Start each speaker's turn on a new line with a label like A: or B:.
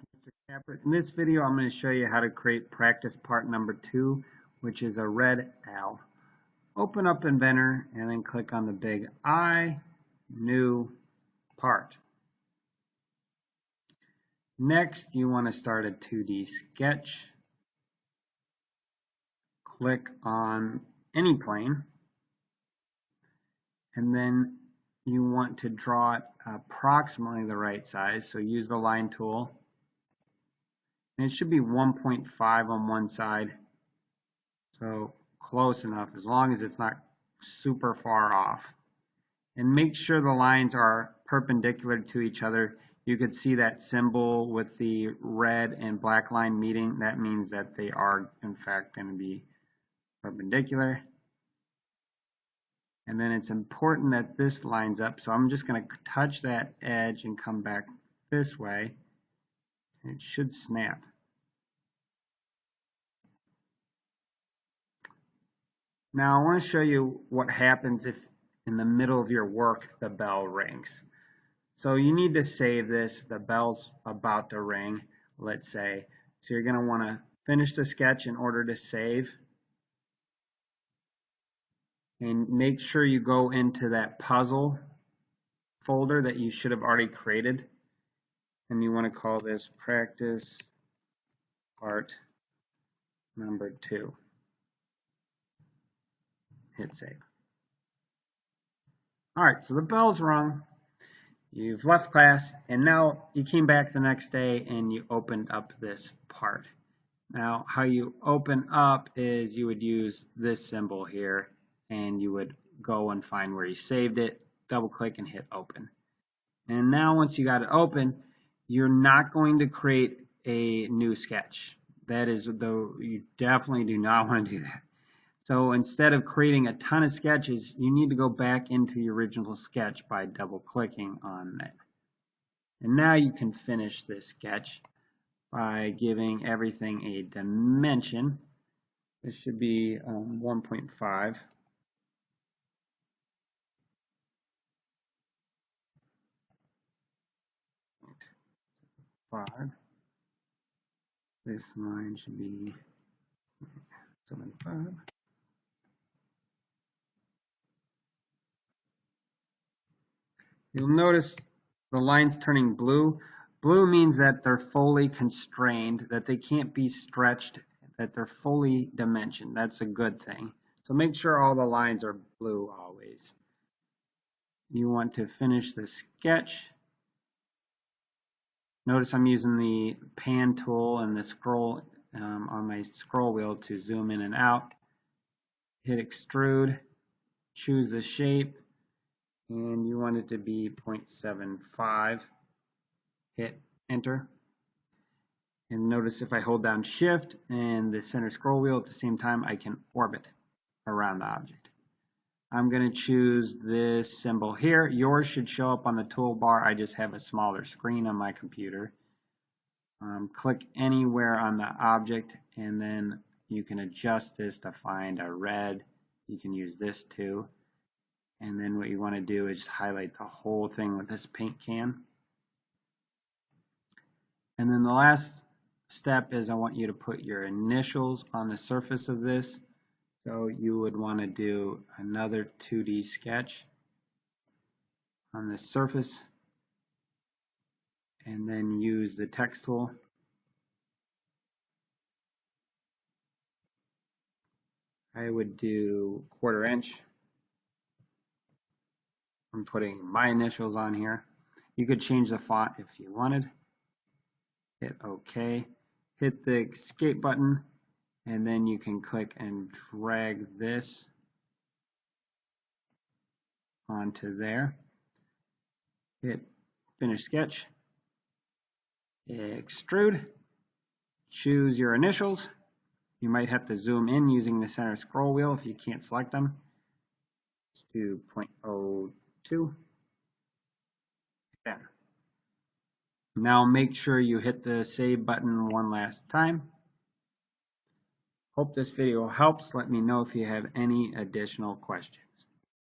A: Mr. Capper. In this video, I'm going to show you how to create practice part number 2, which is a red L. Open up Inventor and then click on the big I, New Part. Next, you want to start a 2D sketch. Click on any plane, and then you want to draw it approximately the right size, so use the line tool. And it should be 1.5 on one side, so close enough, as long as it's not super far off. And make sure the lines are perpendicular to each other. You could see that symbol with the red and black line meeting. That means that they are in fact going to be perpendicular. And then it's important that this lines up, so I'm just going to touch that edge and come back this way. It should snap. Now I want to show you what happens if in the middle of your work the bell rings. So you need to save this. The bell's about to ring, let's say. So you're going to want to finish the sketch in order to save. And make sure you go into that puzzle folder that you should have already created. And you want to call this practice part number 2. Hit save. All right, so the bell's rung. You've left class, and now you came back the next day and you opened up this part. Now, how you open up is you would use this symbol here, and you would go and find where you saved it, double click and hit open. And now once you got it open, you're not going to create a new sketch. That is, though, you definitely do not want to do that. So instead of creating a ton of sketches, you need to go back into the original sketch by double clicking on it. And now you can finish this sketch by giving everything a dimension. This should be 1.5. This line should be 75. You'll notice the lines turning blue. Blue means that they're fully constrained, that they can't be stretched, that they're fully dimensioned. That's a good thing. So make sure all the lines are blue always. You want to finish the sketch. Notice I'm using the pan tool and the scroll on my scroll wheel to zoom in and out. Hit extrude, choose the shape, and you want it to be 0.75. Hit enter. And notice if I hold down shift and the center scroll wheel at the same time, I can orbit around the object. I'm going to choose this symbol here. Yours should show up on the toolbar. I just have a smaller screen on my computer. Click anywhere on the object, and then you can adjust this to find a red. You can use this too. And then what you want to do is just highlight the whole thing with this paint can. And then the last step is I want you to put your initials on the surface of this. So you would want to do another 2D sketch on the surface and then use the text tool. I would do 1/4 inch. I'm putting my initials on here. You could change the font if you wanted. Hit OK. Hit the escape button, and then you can click and drag this onto there. Hit finish sketch. Extrude. Choose your initials. You might have to zoom in using the center scroll wheel if you can't select them. Let's do 0.02. Yeah. Now make sure you hit the save button one last time. Hope this video helps. Let me know if you have any additional questions.